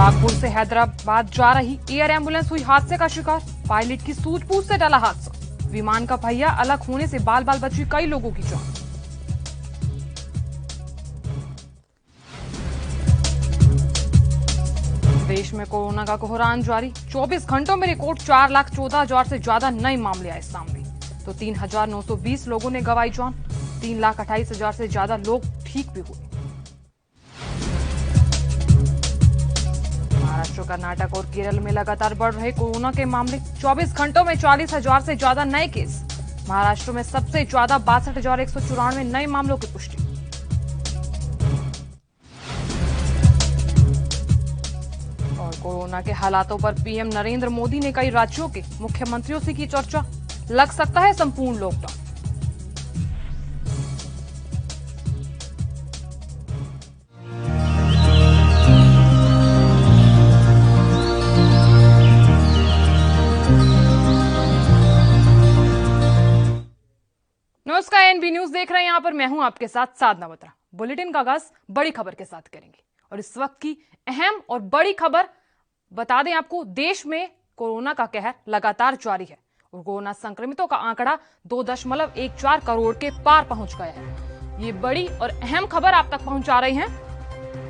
नागपुर से हैदराबाद जा रही एयर एम्बुलेंस हुई हादसे का शिकार। पायलट की सूझबूझ से टला हादसा। विमान का पहिया अलग होने से बाल बाल बची कई लोगों की जान। देश में कोरोना का कोहरान जारी। 24 घंटों में रिकॉर्ड 4,14,000 से ज्यादा नए मामले आए सामने, तो 3,920 लोगों ने गंवाई जान। 3,28,000 से ज्यादा लोग ठीक भी हुए। महाराष्ट्र, कर्नाटक और केरल में लगातार बढ़ रहे कोरोना के मामले। 24 घंटों में 40,000 से ज्यादा नए केस। महाराष्ट्र में सबसे ज्यादा 62,194 नए मामलों की पुष्टि। और कोरोना के हालातों पर पीएम नरेंद्र मोदी ने कई राज्यों के मुख्यमंत्रियों से की चर्चा। लग सकता है संपूर्ण लॉकडाउन। नमस्कार, एनबी न्यूज देख रहे हैं। यहां पर मैं हूं आपके साथ साधना बत्रा। बुलेटिन का आगाज बड़ी खबर के साथ करेंगे और इस वक्त की अहम और बड़ी खबर बता दें आपको, देश में कोरोना का कहर लगातार जारी है और कोरोना संक्रमितों का आंकड़ा 2.14 करोड़ के पार पहुंच गया है। ये बड़ी और अहम खबर आप तक पहुंचा रहे हैं।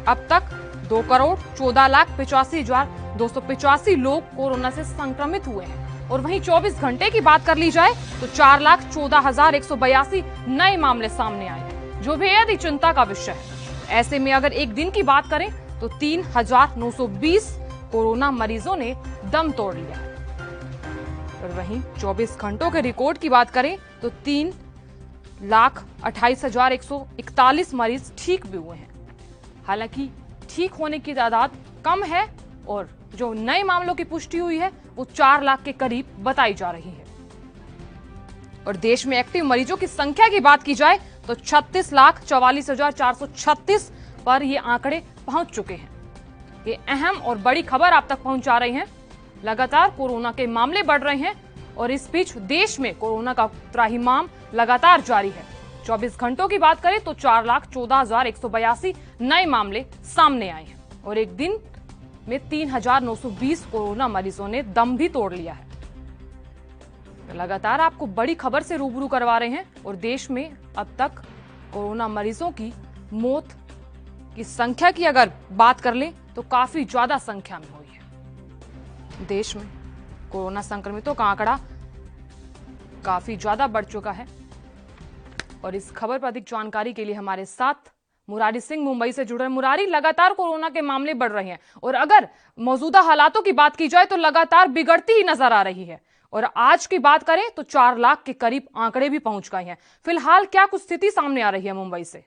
अब तक 2,14,85,285 लोग कोरोना से संक्रमित हुए हैं और वहीं 24 घंटे की बात कर ली जाए तो 4,14,182 नए मामले सामने आए हैं, जो बेहद ही चिंता का विषय है। ऐसे में अगर एक दिन की बात करें तो 3,920 कोरोना मरीजों ने दम तोड़ लिया है। और वहीं 24 घंटों के रिकॉर्ड की बात करें तो 3,28,141 मरीज ठीक भी हुए हैं। हालांकि ठीक होने की तादाद कम है और जो नए मामलों की पुष्टि हुई है वो 4 लाख के करीब बताई जा रही है। और देश में एक्टिव मरीजों की संख्या की बात की जाए तो 36,44,436 पर ये आंकड़े पहुंच चुके हैं। ये अहम और बड़ी खबर आप तक पहुंचा रहे हैं। लगातार कोरोना के मामले बढ़ रहे हैं और इस बीच देश में कोरोना का त्राहिमाम लगातार जारी है। 24 घंटों की बात करें तो 4,14,182 नए मामले सामने आए हैं और एक दिन में 3,920 कोरोना मरीजों ने दम भी तोड़ लिया है। लगातार आपको बड़ी खबर से रूबरू करवा रहे हैं और देश में अब तक कोरोना मरीजों की मौत की संख्या की अगर बात कर लें तो काफी ज्यादा संख्या में हुई है। देश में कोरोना संक्रमितों का आंकड़ा काफी ज्यादा बढ़ चुका है और इस खबर पर अधिक जानकारी के लिए हमारे साथ मुरारी सिंह मुंबई से जुड़ रहे हैं। मुरारी, लगातार कोरोना के मामले बढ़ रहे हैं और अगर मौजूदा हालातों की बात की जाए तो लगातार बिगड़ती ही नजर आ रही है और आज की बात करें तो 4 लाख के करीब आंकड़े भी पहुंच गए हैं। फिलहाल क्या कुछ स्थिति सामने आ रही है मुंबई से?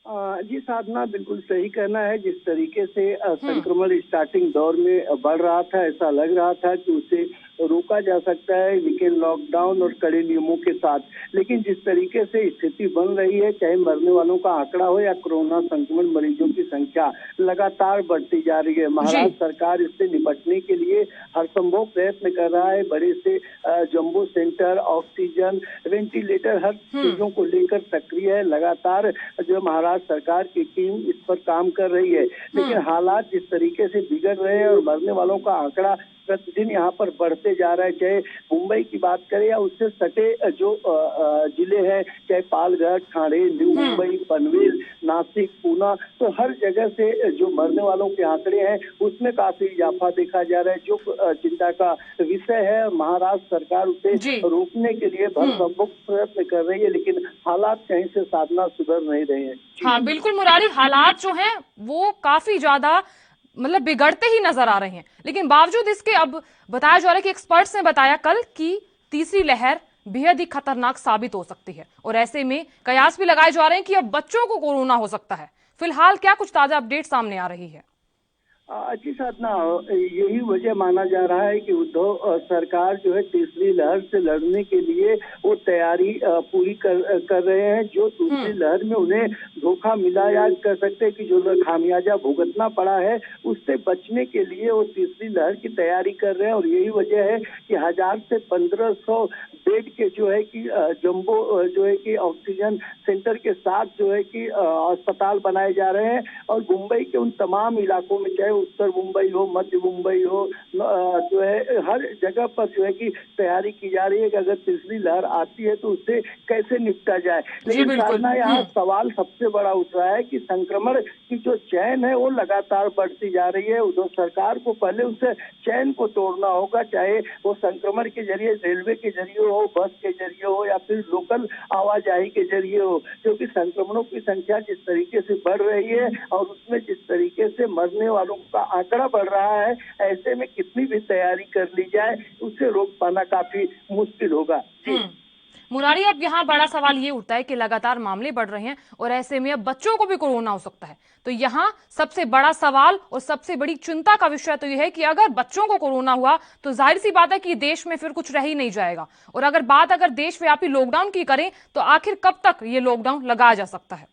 जी साधना, बिल्कुल सही कहना है। जिस तरीके से संक्रमण स्टार्टिंग दौर में बढ़ रहा था, ऐसा लग रहा था कि उसे रोका जा सकता है, लेकिन लॉकडाउन और कड़े नियमों के साथ। लेकिन जिस तरीके से स्थिति बन रही है, चाहे मरने वालों का आंकड़ा हो या कोरोना संक्रमण मरीजों की संख्या लगातार बढ़ती जा रही है। महाराष्ट्र सरकार इससे निपटने के लिए हर संभव प्रयत्न कर रहा है। बड़े से जम्बो सेंटर, ऑक्सीजन, वेंटिलेटर, हर चीजों को लेकर सक्रिय है। लगातार जो महाराष्ट्र सरकार की टीम इस पर काम कर रही है, लेकिन हालात जिस तरीके से बिगड़ रहे हैं और मरने वालों का आंकड़ा प्रतिदिन यहाँ पर बढ़ते जा रहा है, चाहे मुंबई की बात करें या उससे सटे जो जिले हैं, चाहे पालघर, ठाणे, न्यू मुंबई, पनवेल, नासिक, पूना, तो हर जगह से जो मरने वालों के आंकड़े हैं उसमें काफी इजाफा देखा जा रहा है, जो चिंता का विषय है। महाराष्ट्र सरकार उसे रोकने के लिए भरसक प्रयत्न कर रही है, लेकिन हालात कहीं से साधना सुधर नहीं रहे हैं। हाँ बिल्कुल मुरारी, हालात जो हैं वो काफी ज्यादा बिगड़ते ही नजर आ रहे हैं, लेकिन बावजूद इसके अब बताया जा रहा है कि एक्सपर्ट्स ने बताया कल कि तीसरी लहर बेहद ही खतरनाक साबित हो सकती है और ऐसे में कयास भी लगाए जा रहे हैं कि अब बच्चों को कोरोना हो सकता है। फिलहाल क्या कुछ ताजा अपडेट सामने आ रही है? अच्छी साधना, यही वजह माना जा रहा है कि उद्धव सरकार जो है तीसरी लहर से लड़ने के लिए वो तैयारी पूरी कर रहे हैं। जो दूसरी लहर में उन्हें धोखा मिला या कह सकते हैं कि जो खामियाजा भुगतना पड़ा है, उससे बचने के लिए वो तीसरी लहर की तैयारी कर रहे हैं और यही वजह है कि 1000 से 1500 बेड के जो है कि जंबो जो है कि ऑक्सीजन सेंटर के साथ जो है कि अस्पताल बनाए जा रहे हैं। और मुंबई के उन तमाम इलाकों में, चाहे उत्तर मुंबई हो, मध्य मुंबई हो, जो है हर जगह पर जो है कि तैयारी की जा रही है कि अगर तीसरी लहर आती है तो उससे कैसे निपटा जाए। लेकिन साधना, यहाँ सवाल सबसे बड़ा उठ रहा है कि संक्रमण की जो चैन है वो लगातार बढ़ती जा रही है। उधर सरकार को पहले उस चैन को तोड़ना होगा, चाहे वो संक्रमण के जरिए रेलवे के जरिए हो, बस के जरिए हो या फिर लोकल आवाजाही के जरिए हो। क्योंकि संक्रमणों की संख्या जिस तरीके से बढ़ रही है और उसमें जिस तरीके से मरने वालों का आंकड़ा बढ़ रहा है, ऐसे में कितनी भी तैयारी कर ली जाए उसे रोक पाना काफी मुश्किल होगा। मुरारी, अब यहाँ बड़ा सवाल ये उठता है कि लगातार मामले बढ़ रहे हैं और ऐसे में अब बच्चों को भी कोरोना हो सकता है। तो यहाँ सबसे बड़ा सवाल और सबसे बड़ी चिंता का विषय तो यह है कि अगर बच्चों को कोरोना हुआ तो जाहिर सी बात है कि देश में फिर कुछ रह ही नहीं जाएगा। और अगर देशव्यापी लॉकडाउन की करें तो आखिर कब तक ये लॉकडाउन लगाया जा सकता है?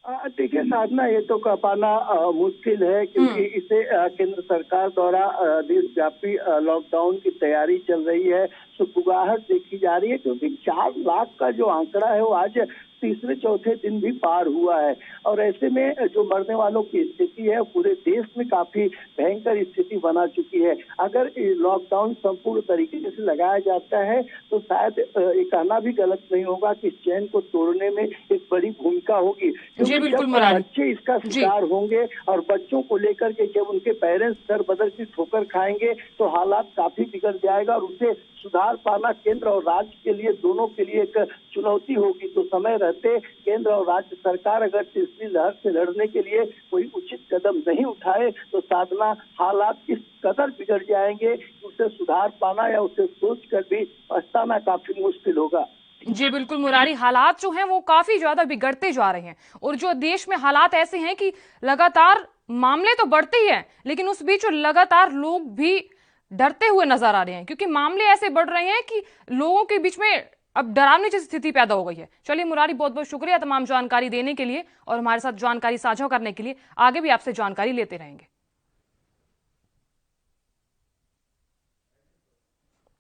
देखिए साधना, ये तो कह पाना मुश्किल है क्योंकि इसे केंद्र सरकार द्वारा देशव्यापी लॉकडाउन की तैयारी चल रही है। सुगबुगाहट देखी जा रही है क्योंकि 4 लाख का जो आंकड़ा है वो आज तीसरे चौथे दिन भी पार हुआ है। और ऐसे में जो मरने वालों की स्थिति है पूरे देश में काफी भयंकर स्थिति बना चुकी है। अगर लॉकडाउन संपूर्ण तरीके से लगाया जाता है तो शायद ये कहना भी गलत नहीं होगा कि इस चैन को तोड़ने में एक बड़ी भूमिका होगी। क्योंकि जब बच्चे इसका शिकार होंगे और बच्चों को लेकर के जब उनके पेरेंट्स दर बदर की ठोकर खाएंगे तो हालात काफी बिगड़ जाएगा और उसे सुधार पाना केंद्र और राज्य के लिए, दोनों के लिए एक चुनौती होगी। तो समय रहते केंद्र और राज्य सरकार अगर तीसरी लहर से लड़ने के लिए कोई उचित कदम नहीं उठाए तो साधना हालात इस कदर बिगड़ जाएंगे कि उसे सुधार पाना या उसे सोचकर भी पछताना काफी मुश्किल होगा। जी बिल्कुल मुरारी, हालात जो हैं वो काफी ज्यादा बिगड़ते जा रहे हैं और जो देश में हालात ऐसे हैं कि लगातार मामले तो बढ़ते ही हैं लेकिन उस बीच लगातार लोग भी डरते हुए नजर आ रहे हैं क्योंकि मामले ऐसे बढ़ रहे हैं कि लोगों के बीच में अब डरावनी जैसी स्थिति पैदा हो गई है। चलिए मुरारी, बहुत बहुत शुक्रिया तमाम जानकारी देने के लिए और हमारे साथ जानकारी साझा करने के लिए। आगे भी आपसे जानकारी लेते रहेंगे।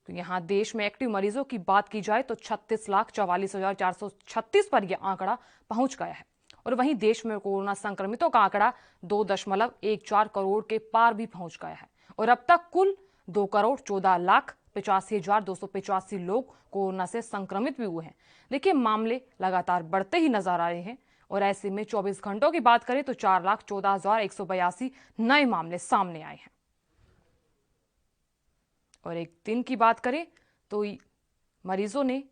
तो यहां देश में एक्टिव मरीजों की बात की जाए तो 36,44,436 पर यह आंकड़ा पहुंच गया है और वहीं देश में कोरोना संक्रमितों का आंकड़ा 2.14 करोड़ के पार भी पहुंच गया है और अब तक कुल 2,14,85,285 लोग कोरोना से संक्रमित भी हुए हैं। देखिए, मामले लगातार बढ़ते ही नजर आ रहे हैं और ऐसे में 24 घंटों की बात करें तो 4,14,182 नए मामले सामने आए हैं और एक दिन की बात करें तो मरीजों ने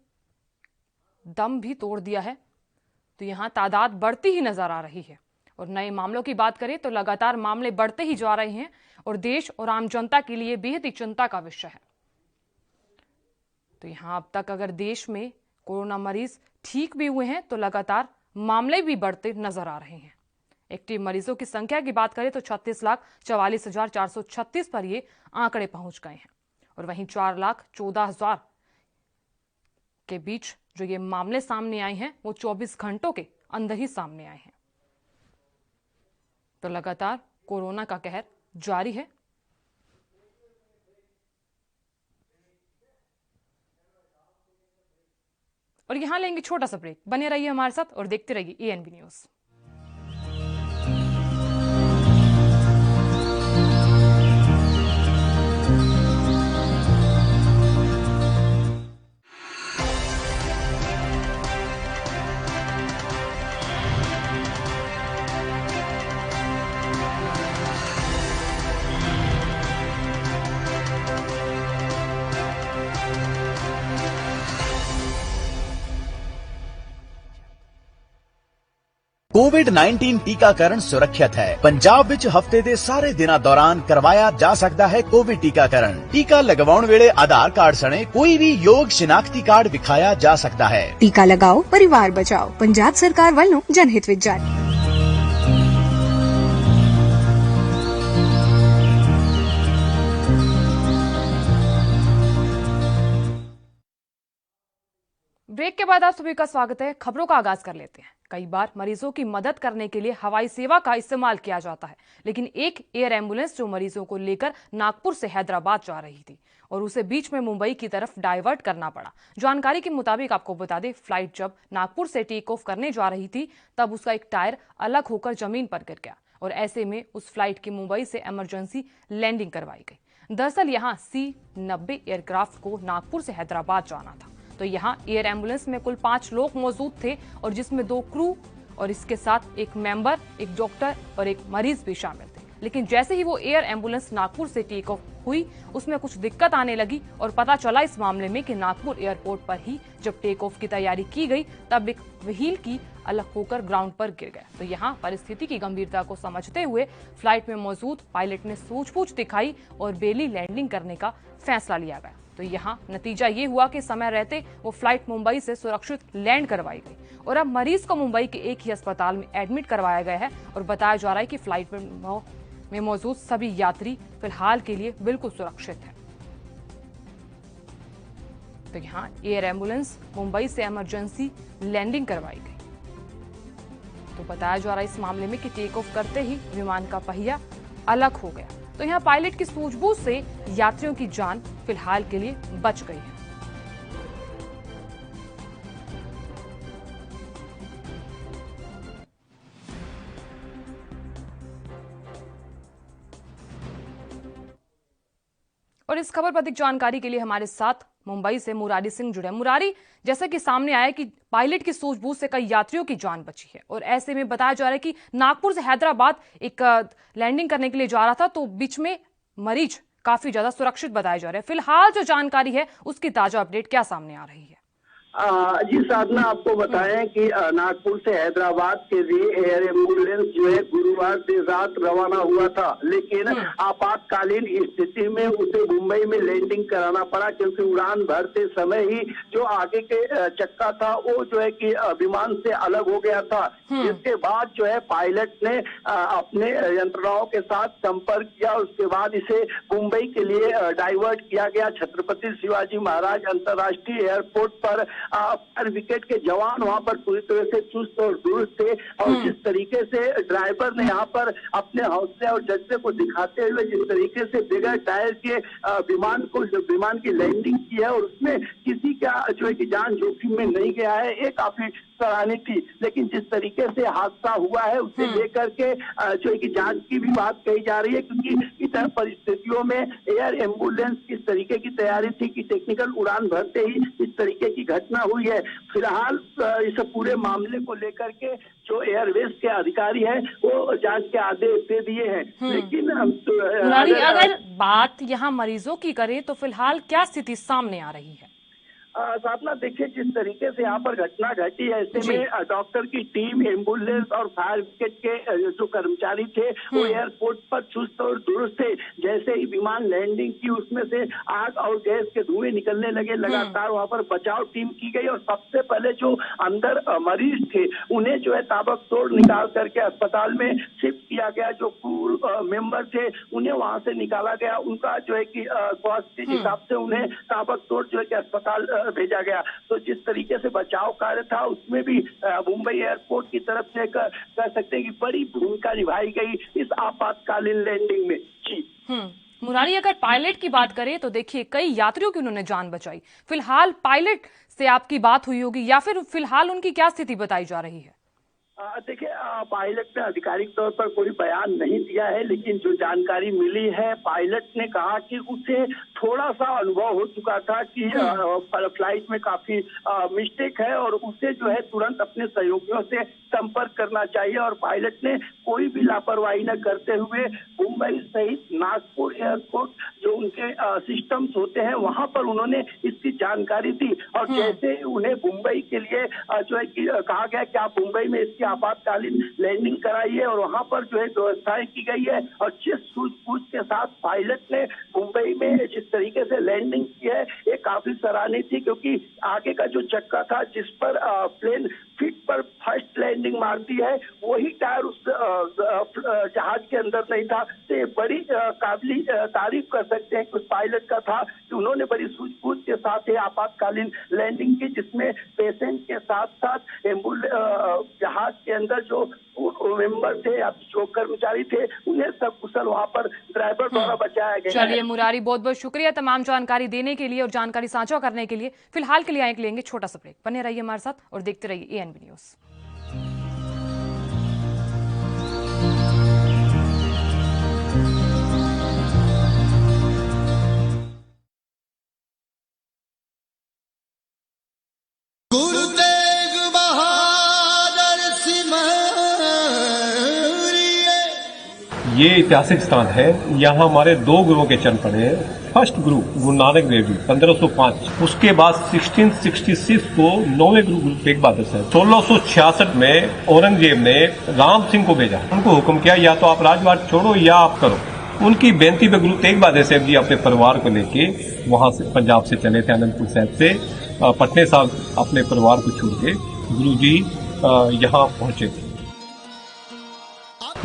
दम भी तोड़ दिया है। तो यहां तादाद बढ़ती ही नजर आ रही है और नए मामलों की बात करें तो लगातार मामले बढ़ते ही जा रहे हैं और देश और आम जनता के लिए बेहद ही चिंता का विषय है। तो यहां अब तक अगर देश में कोरोना मरीज ठीक भी हुए हैं तो लगातार मामले भी बढ़ते नजर आ रहे हैं। एक्टिव मरीजों की संख्या की बात करें तो 36,44,436 पर ये आंकड़े पहुंच गए हैं और वहीं 4,14,000 के बीच जो ये मामले सामने आए हैं वो 24 घंटों के अंदर ही सामने आए हैं। तो लगातार कोरोना का कहर जारी है। और यहां लेंगे छोटा सा ब्रेक। बने रहिए हमारे साथ और देखते रहिए एएनबी न्यूज। कोविड-19 टीकाकरण सुरक्षित है। पंजाब विच हफ्ते दे सारे दिनां दौरान करवाया जा सकता है कोविड टीकाकरण। टीका लगवाउण वेले आधार कार्ड सने कोई भी योग शिनाख्ती कार्ड दिखाया जा सकता है। टीका लगाओ, परिवार बचाओ। पंजाब सरकार वालों जनहित विच जारी। ब्रेक ब्रेक के बाद आप सभी का स्वागत है। खबरों का आगाज कर लेते हैं। कई बार मरीजों की मदद करने के लिए हवाई सेवा का इस्तेमाल किया जाता है, लेकिन एक एयर एम्बुलेंस जो मरीजों को लेकर नागपुर से हैदराबाद जा रही थी और उसे बीच में मुंबई की तरफ डाइवर्ट करना पड़ा। जानकारी के मुताबिक आपको बता दें, फ्लाइट जब नागपुर से टेक ऑफ करने जा रही थी तब उसका एक टायर अलग होकर जमीन पर गिर गया और ऐसे में उस फ्लाइट की मुंबई से इमरजेंसी लैंडिंग करवाई गई। दरअसल यहाँ C-90 एयरक्राफ्ट को नागपुर से हैदराबाद जाना था, तो यहाँ एयर एम्बुलेंस में कुल 5 लोग मौजूद थे और जिसमें 2 क्रू और इसके साथ एक मेंबर, एक डॉक्टर और एक मरीज भी शामिल थे। लेकिन जैसे ही वो एयर एम्बुलेंस नागपुर से टेक ऑफ हुई, उसमें कुछ दिक्कत आने लगी और पता चला इस मामले में कि नागपुर एयरपोर्ट पर ही जब टेक ऑफ की तैयारी की गई तब एक व्हील की अलग होकर ग्राउंड पर गिर गया। तो यहाँ परिस्थिति की गंभीरता को समझते हुए फ्लाइट में मौजूद पायलट ने सूझबूझ दिखाई और बेली लैंडिंग करने का फैसला लिया गया। तो यहाँ नतीजा ये हुआ कि समय रहते वो फ्लाइट मुंबई से सुरक्षित लैंड करवाई गई और अब मरीज को मुंबई के एक ही अस्पताल में एडमिट करवाया गया है और बताया जा रहा है कि फ्लाइट में मौजूद सभी यात्री फिलहाल के लिए बिल्कुल सुरक्षित हैं। तो यहाँ एयर एम्बुलेंस मुंबई से इमरजेंसी लैंडिंग करवाई गई। तो बताया जा रहा है इस मामले में कि टेक ऑफ करते ही विमान का पहिया अलग हो गया। तो यहाँ पायलट की सूझबूझ से यात्रियों की जान फिलहाल के लिए बच गई है। और इस खबर पर अधिक जानकारी के लिए हमारे साथ मुंबई से मुरारी सिंह जुड़े। मुरारी, जैसा कि सामने आया कि पायलट की सूझबूझ से कई यात्रियों की जान बची है और ऐसे में बताया जा रहा है कि नागपुर से हैदराबाद एक लैंडिंग करने के लिए जा रहा था, तो बीच में मरीज काफी ज्यादा सुरक्षित बताए जा रहे हैं। फिलहाल जो जानकारी है उसकी ताजा अपडेट क्या सामने आ रही है? जी साधना, आपको बताएं कि नागपुर से हैदराबाद के लिए एयर एम्बुलेंस जो है गुरुवार देर रात रवाना हुआ था, लेकिन आपातकालीन स्थिति में उसे मुंबई में लैंडिंग कराना पड़ा क्योंकि उड़ान भरते समय ही जो आगे के चक्का था वो जो है कि विमान से अलग हो गया था। जिसके बाद जो है पायलट ने अपने यंत्रणाओं के साथ संपर्क किया। उसके बाद इसे मुंबई के लिए डाइवर्ट किया गया। छत्रपति शिवाजी महाराज अंतर्राष्ट्रीय एयरपोर्ट पर फायर ब्रिगेड के जवान वहां पर पूरी तरह से चुस्त और दुरुस्त थे और जिस तरीके से ड्राइवर ने यहाँ पर अपने हौसले और जज्बे को दिखाते हुए जिस तरीके से बगैर टायर के विमान की लैंडिंग की है और उसमें किसी का जो है कि जान जोखिम में नहीं गया है, ये काफी सराहनीय थी। लेकिन जिस तरीके से हादसा हुआ है उसे लेकर के जो है कि जांच की भी बात कही जा रही है, क्योंकि इस परिस्थितियों में एयर एम्बुलेंस किस तरीके की तैयारी थी कि टेक्निकल उड़ान भरते ही इस तरीके की घटना हुई है। फिलहाल इस पूरे मामले को लेकर के जो एयरवेज के अधिकारी हैं वो जांच के आदेश दे दिए हैं। लेकिन अगर बात यहाँ मरीजों की करें तो फिलहाल क्या स्थिति सामने आ रही है? साधना, देखिए जिस तरीके से यहाँ पर घटना घटी है, ऐसे में डॉक्टर की टीम, एम्बुलेंस और फायर ब्रिगेड के जो कर्मचारी थे वो एयरपोर्ट पर चुस्त और दुरुस्त थे। जैसे ही विमान लैंडिंग की उसमें से आग और गैस के धुएं निकलने लगे। लगातार वहाँ पर बचाव टीम की गई और सबसे पहले जो अंदर मरीज थे उन्हें जो है ताबड़तोड़ निकाल करके अस्पताल में शिफ्ट किया गया। जो क्रू मेंबर थे उन्हें वहां से निकाला गया। उनका जो है कि स्वास्थ्य के हिसाब से उन्हें ताबड़तोड़ जो है कि अस्पताल भेजा गया। तो जिस तरीके से बचाव कार्य था उसमें भी मुंबई एयरपोर्ट की तरफ से कह सकते हैं कि बड़ी भूमिका निभाई गई इस आपातकालीन लैंडिंग में। जी मुरारी, अगर पायलट की बात करें तो देखिए कई यात्रियों की उन्होंने जान बचाई। फिलहाल पायलट से आपकी बात हुई होगी या फिर फिलहाल उनकी क्या स्थिति बताई जा रही है? देखिए, पायलट ने आधिकारिक तौर पर कोई बयान नहीं दिया है, लेकिन जो जानकारी मिली है पायलट ने कहा कि उसे थोड़ा सा अनुभव हो चुका था कि फ्लाइट में काफी मिस्टेक है और उसे जो है तुरंत अपने सहयोगियों से संपर्क करना चाहिए और पायलट ने कोई भी लापरवाही न करते हुए मुंबई सहित नागपुर एयरपोर्ट जो उनके सिस्टम्स होते हैं वहां पर उन्होंने इसकी जानकारी दी और जैसे उन्हें मुंबई के लिए जो है कि कहा गया कि आप मुंबई में इसकी आपातकालीन लैंडिंग कराइए और वहां पर जो है व्यवस्थाएं की गई है और जिस सूझबूझ के साथ पायलट ने मुंबई में जिस तरीके से लैंडिंग की है ये काफी सराहनीय थी, क्योंकि आगे का जो चक्का था जिस पर प्लेन फीट पर फर्स्ट लैंडिंग मारती है वही टायर उस जहाज के अंदर नहीं था। तो ये बड़ी काबिल तारीफ कर सकते हैं कि उस पायलट का था कि उन्होंने बड़ी सूझबूझ के साथ ये आपातकालीन लैंडिंग की, जिसमें पेशेंट के साथ साथ जहाज के अंदर जो मेंबर थे या जो कर्मचारी थे उन्हें सब कुशल वहां पर ड्राइवर द्वारा बचाया गया। चलिए मुरारी, बहुत बहुत शुक्रिया तमाम जानकारी देने के लिए और जानकारी साझा करने के लिए। फिलहाल के लिए लेंगे छोटा सा ब्रेक। बने रहिए हमारे साथ और देखते रहिए ANB न्यूज। ये ऐतिहासिक स्थान है। यहाँ हमारे 2 गुरुओं के चरण पड़े हैं। फर्स्ट गुरु गुरु नानक देव जी 1505, उसके बाद 1666 को 9वें गुरु गुरु तेग बहादुर साहब। 1666 में औरंगजेब ने राम सिंह को भेजा, उनको हुक्म किया या तो आप राजपाट छोड़ो या आप करो। उनकी बेनती पे गुरु तेग बहादुर साहब जी अपने परिवार को लेके वहां से पंजाब से चले थे, आनंदपुर साहब से पटने साहब अपने परिवार को छोड़ के गुरु जी यहाँ पहुंचे थे।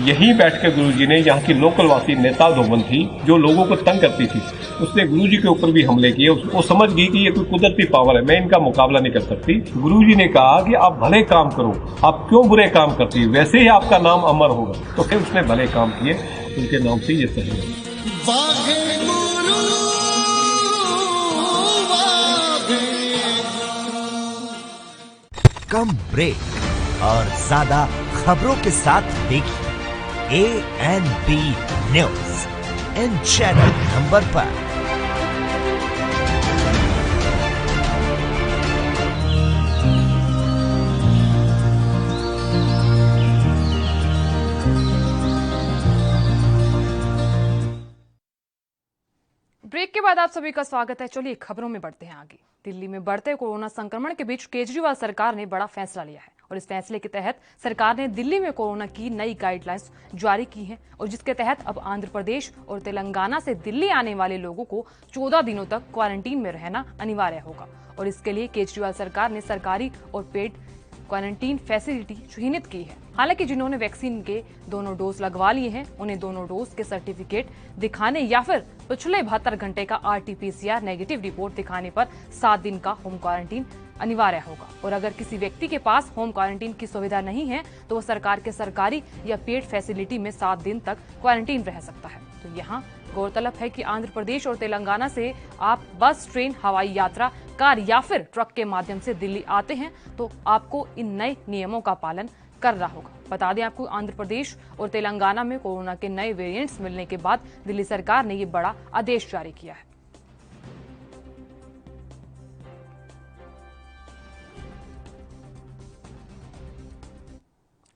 यहीं बैठ के गुरुजी ने यहाँ की लोकलवासी नेता धोबन थी जो लोगों को तंग करती थी, उसने गुरुजी के ऊपर भी हमले किए। वो समझ गई कि ये कोई कुदरती पावर है, मैं इनका मुकाबला नहीं कर सकती। गुरुजी ने कहा कि आप भले काम करो, आप क्यों बुरे काम करती है, वैसे ही आपका नाम अमर होगा। तो फिर उसने भले काम किए, उनके नाम से ये सही है। कम ब्रेक और ज्यादा खबरों के साथ देखिए ANB news in channel number पर। ब्रेक के बाद आप सभी का स्वागत है। चलिए खबरों में बढ़ते हैं आगे। दिल्ली में बढ़ते कोरोना संक्रमण के बीच केजरीवाल सरकार ने बड़ा फैसला लिया है और इस फैसले के तहत सरकार ने दिल्ली में कोरोना की नई गाइडलाइंस जारी की हैं और जिसके तहत अब आंध्र प्रदेश और तेलंगाना से दिल्ली आने वाले लोगों को 14 दिनों तक क्वारंटीन में रहना अनिवार्य होगा। और इसके लिए केजरीवाल सरकार ने सरकारी और पेड क्वारंटीन फैसिलिटी चिन्हित की है। हालांकि जिन्होंने वैक्सीन के दोनों डोज लगवा लिए हैं उन्हें दोनों डोज के सर्टिफिकेट दिखाने या फिर पिछले 72 घंटे का RT-PCR नेगेटिव रिपोर्ट दिखाने पर 7 दिन का होम क्वारंटीन अनिवार्य होगा। और अगर किसी व्यक्ति के पास होम क्वारंटीन की सुविधा नहीं है तो वो सरकार के सरकारी या पेड फैसिलिटी में 7 दिन तक क्वारंटीन रह सकता है। तो यहाँ गौरतलब है कि आंध्र प्रदेश और तेलंगाना से आप बस, ट्रेन, हवाई यात्रा, कार या फिर ट्रक के माध्यम से दिल्ली आते हैं तो आपको इन नए नियमों का पालन करना होगा। बता दें आपको, आंध्र प्रदेश और तेलंगाना में कोरोना के नए वेरिएंट्स मिलने के बाद दिल्ली सरकार ने ये बड़ा आदेश जारी किया है।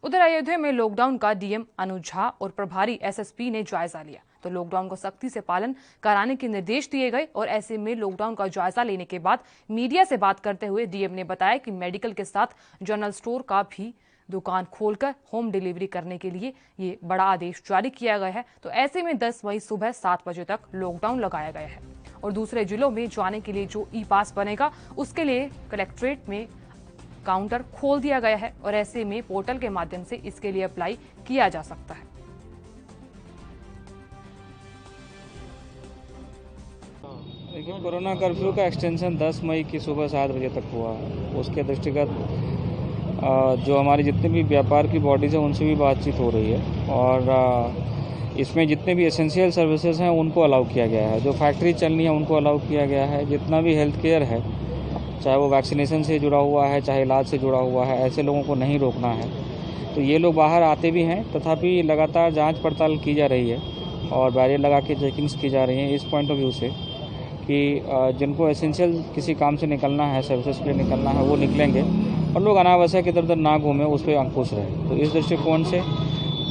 उधर अयोध्या में लॉकडाउन का डीएम अनुज झा और प्रभारी SSP ने जायजा लिया तो लॉकडाउन को सख्ती से पालन कराने के निर्देश दिए गए। और ऐसे में लॉकडाउन का जायजा लेने के बाद मीडिया से बात करते हुए डीएम ने बताया कि मेडिकल के साथ जनरल स्टोर का भी दुकान खोलकर होम डिलीवरी करने के लिए ये बड़ा आदेश जारी किया गया है। तो ऐसे में 10 मई सुबह 7 बजे तक लॉकडाउन लगाया गया है। और दूसरे जिलों में जाने के लिए जो ई-पास बनेगा उसके लिए कलेक्ट्रेट में काउंटर खोल दिया गया है और ऐसे में पोर्टल के माध्यम से इसके लिए अप्लाई किया जा सकता है। देखिए, कोरोना कर्फ्यू का एक्सटेंशन 10 मई की सुबह 7 बजे तक हुआ है। उसके दृष्टिगत जो हमारी जितने भी व्यापार की बॉडीज़ हैं उनसे भी बातचीत हो रही है और इसमें जितने भी एसेंशियल सर्विसेज हैं उनको अलाउ किया गया है। जो फैक्ट्री चलनी है उनको अलाउ किया गया है। जितना भी हेल्थ केयर है, चाहे वो वैक्सीनेशन से जुड़ा हुआ है चाहे इलाज से जुड़ा हुआ है, ऐसे लोगों को नहीं रोकना है। तो ये लोग बाहर आते भी हैं, तथापि लगातार जांच पड़ताल की जा रही है और बैरियर लगा के चेकिंग्स की जा रही हैं इस पॉइंट ऑफ व्यू से कि जिनको एसेंशियल किसी काम से निकलना है, सर्विसेज के लिए निकलना है, वो निकलेंगे और लोग अनावश्यक इधर उधर ना घूमें, उस पर अंकुश रहे। तो इस दृष्टिकोण से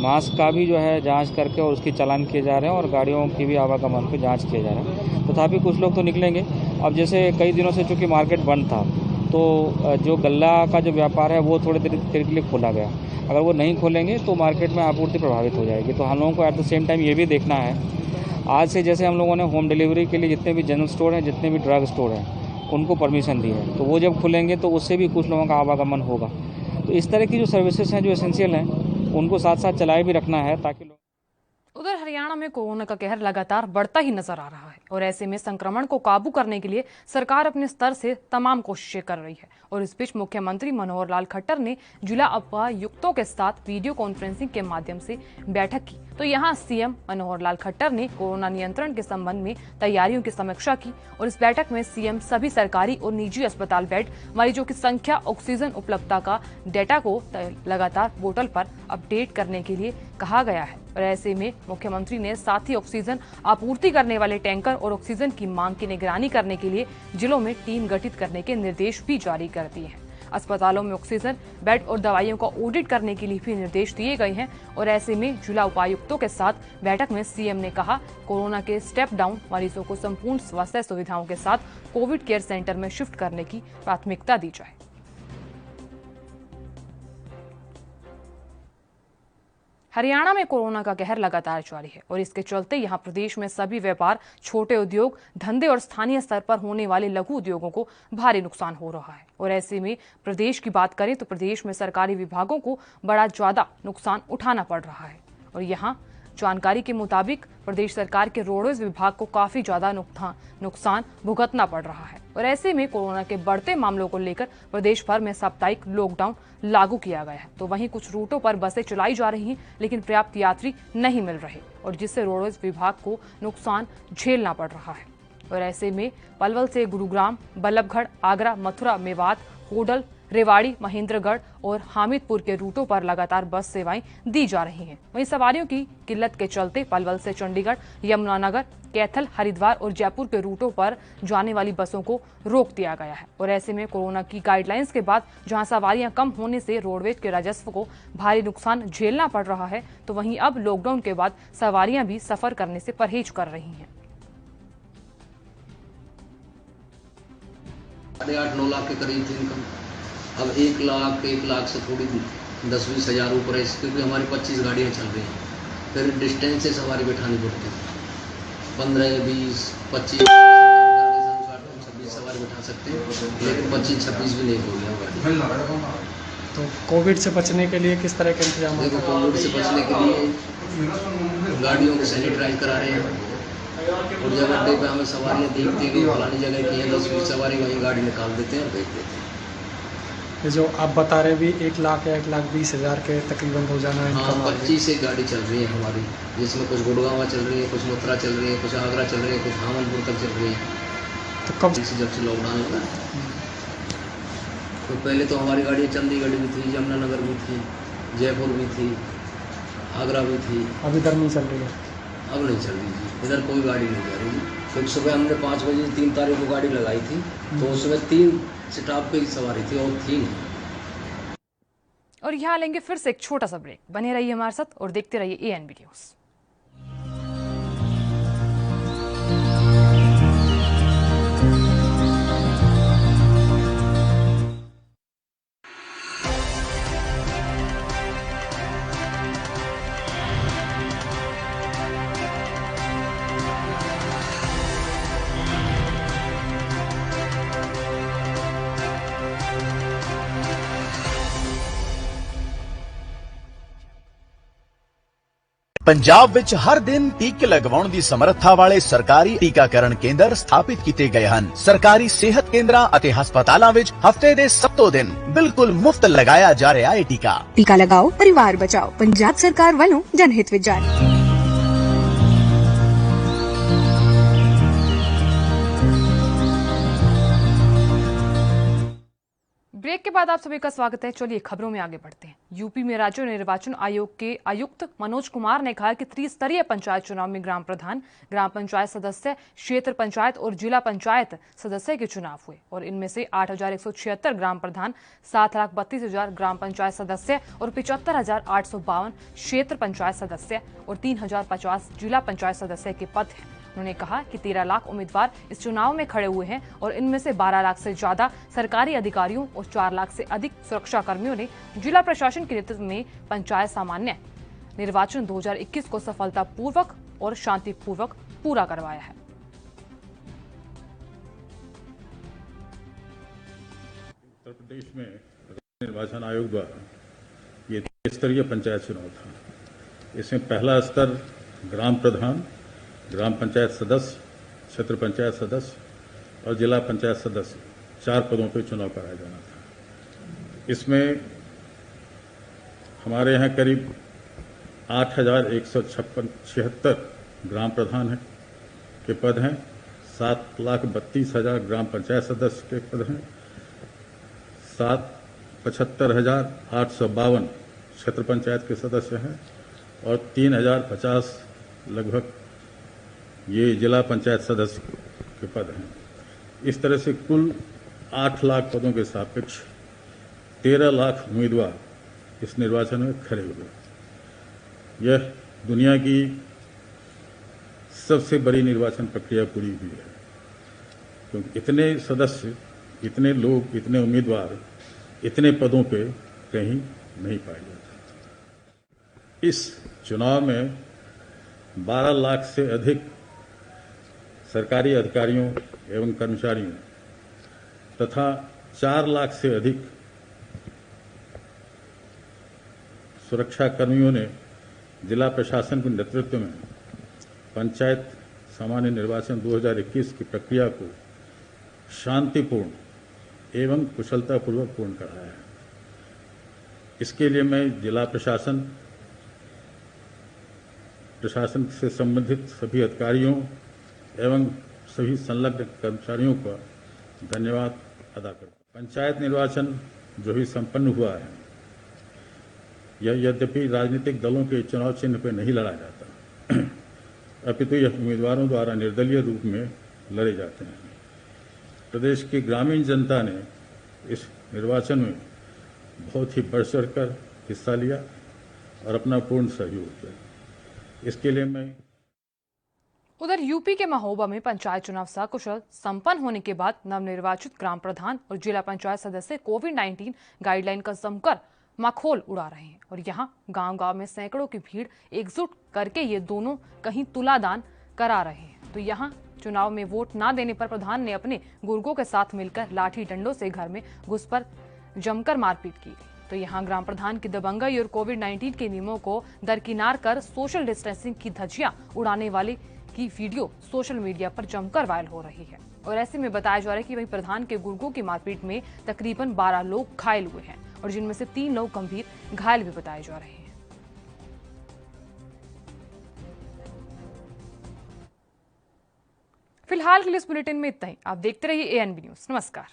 मास्क का भी जो है जांच करके और उसकी चालान किए जा रहे हैं और गाड़ियों की भी आवागमन पे जांच किए जा रहे हैं। तथापि कुछ लोग तो निकलेंगे। अब जैसे कई दिनों से चूँकि मार्केट बंद था तो जो गल्ला का जो व्यापार है वो थोड़े देर के लिए खोला गया। अगर वो नहीं खोलेंगे तो मार्केट में आपूर्ति प्रभावित हो जाएगी। तो हम लोगों को एट द सेम टाइम ये भी देखना है, आज से जैसे हम लोगों ने होम डिलीवरी के लिए जितने भी जनरल स्टोर हैं, जितने भी ड्रग स्टोर हैं, उनको परमिशन दी है। तो वो जब खुलेंगे तो उससे भी कुछ लोगों का आवागमन होगा। तो इस तरह की जो सर्विसेज हैं जो एसेंशियल हैं उनको साथ साथ चलाए भी रखना है ताकि लोग। उधर हरियाणा में कोरोना का कहर लगातार बढ़ता ही नजर आ रहा है और ऐसे में संक्रमण को काबू करने के लिए सरकार अपने स्तर से तमाम कोशिशें कर रही है। और इस बीच मुख्यमंत्री मनोहर लाल खट्टर ने जिला उपायुक्तों के साथ वीडियो कॉन्फ्रेंसिंग के माध्यम से बैठक की। तो यहां सीएम मनोहर लाल खट्टर ने कोरोना नियंत्रण के संबंध में तैयारियों की समीक्षा की और इस बैठक में सीएम सभी सरकारी और निजी अस्पताल बेड, मरीजों की संख्या, ऑक्सीजन उपलब्धता का डेटा को लगातार पोर्टल पर अपडेट करने के लिए कहा गया है। और ऐसे में मुख्यमंत्री ने साथ ही ऑक्सीजन आपूर्ति करने वाले टैंकर और ऑक्सीजन की मांग की निगरानी करने के लिए जिलों में टीम गठित करने के निर्देश भी जारी कर दिए हैं। अस्पतालों में ऑक्सीजन बेड और दवाइयों का ऑडिट करने के लिए भी निर्देश दिए गए हैं। और ऐसे में जिला उपायुक्तों के साथ बैठक में सीएम ने कहा, कोरोना के स्टेप डाउन मरीजों को संपूर्ण स्वास्थ्य सुविधाओं के साथ कोविड केयर सेंटर में शिफ्ट करने की प्राथमिकता दी जाए। हरियाणा में कोरोना का कहर लगातार जारी है और इसके चलते यहां प्रदेश में सभी व्यापार, छोटे उद्योग, धंधे और स्थानीय स्तर पर होने वाले लघु उद्योगों को भारी नुकसान हो रहा है। और ऐसे में प्रदेश की बात करें तो प्रदेश में सरकारी विभागों को बड़ा ज्यादा नुकसान उठाना पड़ रहा है। और यहां जानकारी के मुताबिक प्रदेश सरकार के रोडवेज विभाग को काफी ज्यादा नुकसान भुगतना पड़ रहा है। और ऐसे में कोरोना के बढ़ते मामलों को लेकर प्रदेश भर में साप्ताहिक लॉकडाउन लागू किया गया है। तो वहीं कुछ रूटों पर बसें चलाई जा रही हैं, लेकिन पर्याप्त यात्री नहीं मिल रहे और जिससे रोडवेज विभाग को नुकसान झेलना पड़ रहा है। और ऐसे में पलवल से गुरुग्राम, बल्लभगढ़, आगरा, मथुरा, मेवात, होडल, रेवाड़ी, महेंद्रगढ़ और हामिदपुर के रूटों पर लगातार बस सेवाएं दी जा रही हैं। वहीं सवारियों की किल्लत के चलते पलवल से चंडीगढ़, यमुनानगर, कैथल, हरिद्वार और जयपुर के रूटों पर जाने वाली बसों को रोक दिया गया है। और ऐसे में कोरोना की गाइडलाइंस के बाद जहां सवारियां कम होने से रोडवेज के राजस्व को भारी नुकसान झेलना पड़ रहा है, तो वहीं अब लॉकडाउन के बाद सवारियां भी सफर करने से परहेज कर रही हैं। 8-9 लाख के करीब थी इनकम, अब 1 लाख से थोड़ी 10-20 हज़ार ऊपर है, क्योंकि हमारी 25 गाड़ियाँ चल रही हैं। फिर डिस्टेंस से सवारी बैठानी पड़ती है, 15, 20, 25 26 सवारी बैठा सकते हैं, लेकिन 25-26 भी नहीं हो गया गाड़ी। तो कोविड से बचने के लिए किस तरह के इंतजाम? देखो, कोविड से बचने के लिए गाड़ियों को सैनिटाइज करा रहे हैं और जब अड्डे पे हमें सवारियाँ देखते हैं कि फलानी जगह की है 10-20 सवारी, वहीं गाड़ी निकाल देते हैं और भेज देते हैं। जो आप बता रहे भी 1 लाख या 1,20,000 के तकरीबन रोजाना है। हाँ, 25 से गाड़ी चल रही है हमारी, जिसमें कुछ गुड़गांव चल रही है, कुछ मथुरा चल रही है, कुछ आगरा चल रही है, कुछ हामिदपुर तक चल रही है। तो कब जब से लॉकडाउन लगा है, तो पहले तो हमारी गाड़ी चंडीगढ़ भी थी, यमुनानगर भी थी, जयपुर भी थी, आगरा भी थी। अभी इधर नहीं चल रही है? अब नहीं चल रही जी, इधर कोई गाड़ी नहीं जा रही। क्योंकि सुबह हमने 5 बजे 3 तारीख को गाड़ी लगाई थी, तो उसमें 3 स्टाफ पे सवारी थी और 3 नहीं। और यहाँ लेंगे फिर से एक छोटा सा ब्रेक। बने रहिए हमारे साथ और देखते रहिए एएनबी न्यूज़। ਪੰਜਾਬ ਵਿੱਚ ਹਰ ਦਿਨ ਟੀਕੇ ਲਗਵਾਉਣ ਦੀ ਸਮਰੱਥਾ ਵਾਲੇ ਸਰਕਾਰੀ ਟੀਕਾਕਰਨ ਕੇਂਦਰ ਸਥਾਪਿਤ ਕੀਤੇ ਗਏ ਹਨ। ਸਰਕਾਰੀ ਸਿਹਤ ਕੇਂਦਰਾਂ ਅਤੇ ਹਸਪਤਾਲਾਂ ਵਿੱਚ ਹਫਤੇ ਦੇ 7 ਦਿਨ ਬਿਲਕੁਲ ਮੁਫਤ ਲਗਾਇਆ ਜਾ ਰਿਹਾ ਹੈ ਟੀਕਾ। टीका लगाओ, परिवार बचाओ। पंजाब सरकार वालों जनहित विच जारी। ब्रेक के बाद आप सभी का स्वागत है। चलिए खबरों में आगे बढ़ते हैं। यूपी में राज्य निर्वाचन आयोग के आयुक्त मनोज कुमार ने कहा कि त्रिस्तरीय पंचायत चुनाव में ग्राम प्रधान, ग्राम पंचायत सदस्य, क्षेत्र पंचायत और जिला पंचायत सदस्य के चुनाव हुए और इनमें से 8,176 ग्राम प्रधान, 7,32,000 ग्राम पंचायत सदस्य और 75,852 क्षेत्र पंचायत सदस्य और 3,050 जिला पंचायत सदस्य के पद हैं। उन्होंने कहा कि 13 लाख उम्मीदवार इस चुनाव में खड़े हुए हैं और इनमें से 12 लाख से ज्यादा सरकारी अधिकारियों और 4 लाख से अधिक सुरक्षा कर्मियों ने जिला प्रशासन के नेतृत्व में पंचायत सामान्य निर्वाचन 2021 को सफलतापूर्वक और शांतिपूर्वक पूरा करवाया है। उत्तर प्रदेश में निर्वाचन आयोग द्वारा ये स्तरीय पंचायत चुनाव था। इसमें पहला स्तर ग्राम प्रधान, ग्राम पंचायत सदस्य, क्षेत्र पंचायत सदस्य और जिला पंचायत सदस्य 4 पदों पर चुनाव कराया जाना था। इसमें हमारे यहाँ करीब 8,176 ग्राम प्रधान के पद हैं, 7,32,000 ग्राम पंचायत सदस्य के पद हैं, 75,852 क्षेत्र पंचायत के सदस्य हैं और 3,050 लगभग ये जिला पंचायत सदस्य के पद हैं। इस तरह से कुल 8 लाख पदों के सापेक्ष 13 लाख उम्मीदवार इस निर्वाचन में खड़े हुए। यह दुनिया की सबसे बड़ी निर्वाचन प्रक्रिया पूरी हुई है, क्योंकि इतने सदस्य, इतने लोग, इतने उम्मीदवार इतने पदों पे कहीं नहीं पाए जाते। इस चुनाव में 12 लाख से अधिक सरकारी अधिकारियों एवं कर्मचारियों तथा 4 लाख से अधिक सुरक्षा कर्मियों ने जिला प्रशासन के नेतृत्व में पंचायत सामान्य निर्वाचन 2021 की प्रक्रिया को शांतिपूर्ण एवं कुशलतापूर्वक पूर्ण कराया है। इसके लिए मैं जिला प्रशासन से संबंधित सभी अधिकारियों एवं सभी संलग्न कर्मचारियों का धन्यवाद अदा करता हूं। पंचायत निर्वाचन जो भी संपन्न हुआ है, यह यद्यपि राजनीतिक दलों के चुनाव चिन्ह पर नहीं लड़ा जाता, अपितु यह उम्मीदवारों द्वारा निर्दलीय रूप में लड़े जाते हैं। प्रदेश की ग्रामीण जनता ने इस निर्वाचन में बहुत ही बढ़ चढ़कर हिस्सा लिया और अपना पूर्ण सहयोग किया। इसके लिए मैं उधर यूपी के महोबा में पंचायत चुनाव सकुशल संपन्न होने के बाद नवनिर्वाचित ग्राम प्रधान और जिला पंचायत सदस्य कोविड-19 गाइडलाइन का जमकर मखौल उड़ा रहे हैं और यहाँ गांव-गांव में सैकड़ों की भीड़ एकजुट करके ये दोनों कहीं तुलादान करा रहे हैं। तो यहाँ चुनाव में वोट न देने पर प्रधान ने अपने गुर्गों के साथ मिलकर लाठी डंडों से घर में घुसकर जमकर मारपीट की। तो यहाँ ग्राम प्रधान की दबंगई और कोविड-19 के नियमों को दरकिनार कर सोशल डिस्टेंसिंग की धज्जियां उड़ाने वाले की वीडियो सोशल मीडिया पर जमकर वायरल हो रही है। और ऐसे में बताया जा रहा है कि वही प्रधान के गुर्गों की मारपीट में तकरीबन 12 लोग घायल हुए हैं और जिनमें से 3 लोग गंभीर घायल भी बताए जा रहे हैं। फिलहाल के लिए इस बुलेटिन में इतना ही। आप देखते रहिए ANB न्यूज। नमस्कार।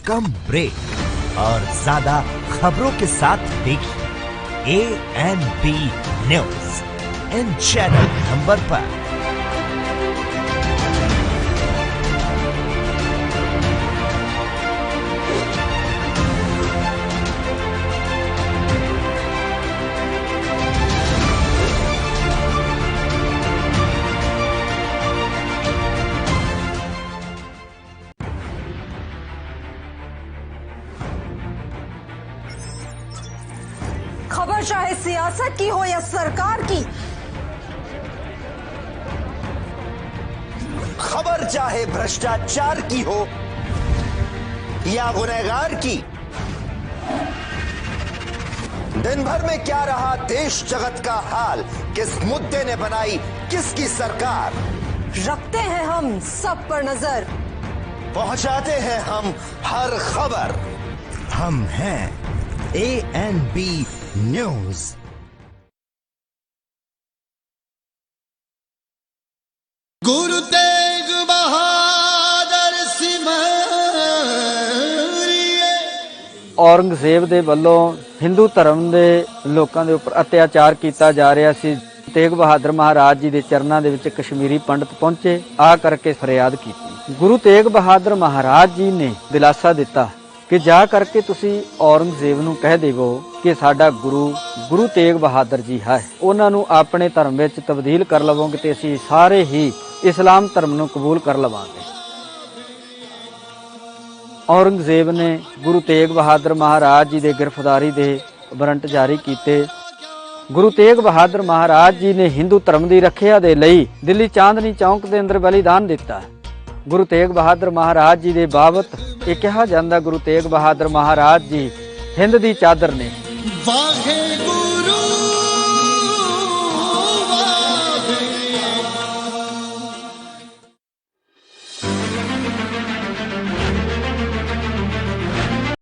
कम ब्रेक और ज्यादा खबरों के साथ देखिए ANB news in channel number पर। खबर चाहे सियासत की हो या सरकार की, खबर चाहे भ्रष्टाचार की हो या गुनहगार की, दिन भर में क्या रहा देश जगत का हाल, किस मुद्दे ने बनाई किसकी सरकार, रखते हैं हम सब पर नजर, पहुंचाते हैं हम हर खबर। हम हैं ANB न्यूज। गुरुदेव ਔਰੰਗਜ਼ੇਬ ਦੇ ਵੱਲੋਂ ਹਿੰਦੂ ਧਰਮ ਦੇ ਲੋਕਾਂ ਦੇ ਉੱਪਰ ਅਤਿਆਚਾਰ ਕੀਤਾ ਜਾ ਰਿਹਾ ਸੀ। ਤੇਗ ਬਹਾਦਰ ਮਹਾਰਾਜ ਜੀ ਦੇ ਚਰਨਾਂ ਦੇ ਵਿੱਚ ਕਸ਼ਮੀਰੀ ਪੰਡਤ ਪਹੁੰਚੇ, ਆ ਕਰਕੇ ਫਰਿਆਦ ਕੀਤੀ। ਗੁਰੂ ਤੇਗ ਬਹਾਦਰ ਮਹਾਰਾਜ ਜੀ ਨੇ ਦਿਲਾਸਾ ਦਿੱਤਾ ਕਿ ਜਾ ਕਰਕੇ ਤੁਸੀਂ ਔਰੰਗਜ਼ੇਬ ਨੂੰ ਕਹਿ ਦੇਵੋ ਕਿ ਸਾਡਾ ਗੁਰੂ ਤੇਗ ਬਹਾਦਰ ਜੀ ਹੈ, ਉਹਨਾਂ ਨੂੰ ਆਪਣੇ ਧਰਮ ਵਿੱਚ ਤਬਦੀਲ ਕਰ ਲਵੋਗੇ ਤੇ ਅਸੀਂ ਸਾਰੇ ਹੀ ਇਸਲਾਮ ਧਰਮ ਨੂੰ ਕਬੂਲ ਕਰ ਲਵਾਂਗੇ। ਔਰੰਗਜ਼ੇਬ ਨੇ ਗੁਰੂ ਤੇਗ ਬਹਾਦਰ ਮਹਾਰਾਜ ਜੀ ਦੇ ਗ੍ਰਿਫਤਾਰੀ ਦੇ ਵਾਰੰਟ ਜਾਰੀ ਕੀਤੇ। ਗੁਰੂ ਤੇਗ ਬਹਾਦਰ ਮਹਾਰਾਜ ਜੀ ਨੇ ਹਿੰਦੂ ਧਰਮ ਦੀ ਰੱਖਿਆ ਦੇ ਲਈ ਦਿੱਲੀ ਚਾਂਦਨੀ ਚੌਂਕ ਦੇ ਅੰਦਰ ਬਲੀਦਾਨ ਦਿੱਤਾ। ਗੁਰੂ ਤੇਗ ਬਹਾਦਰ ਮਹਾਰਾਜ ਜੀ ਦੇ ਬਾਬਤ ਇਹ ਕਿਹਾ ਜਾਂਦਾ, ਗੁਰੂ ਤੇਗ ਬਹਾਦਰ ਮਹਾਰਾਜ ਜੀ ਹਿੰਦ ਦੀ ਚਾਦਰ ਨੇ।